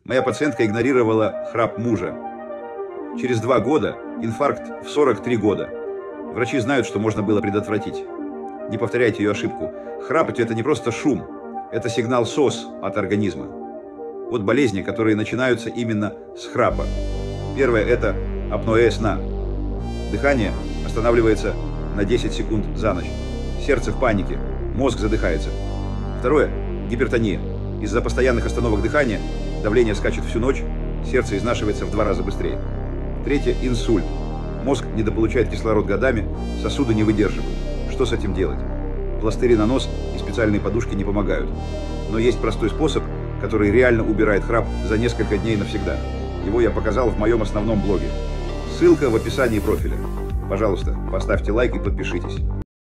Моя пациентка игнорировала храп мужа. Через 2 года инфаркт в 43 года. Врачи знают, что можно было предотвратить. Не повторяйте ее ошибку. Храпать – это не просто шум, это сигнал СОС от организма. Вот болезни, которые начинаются именно с храпа. Первое – это апноэ сна. Дыхание останавливается на 10 секунд за ночь. Сердце в панике, мозг задыхается. Второе – гипертония. Из-за постоянных остановок дыхания давление скачет всю ночь, сердце изнашивается в 2 раза быстрее. Третье – инсульт. Мозг недополучает кислород годами, сосуды не выдерживают. Что с этим делать? Пластыри на нос и специальные подушки не помогают. Но есть простой способ, который реально убирает храп за несколько дней навсегда. Его я показал в моем основном блоге. Ссылка в описании профиля. Пожалуйста, поставьте лайк и подпишитесь.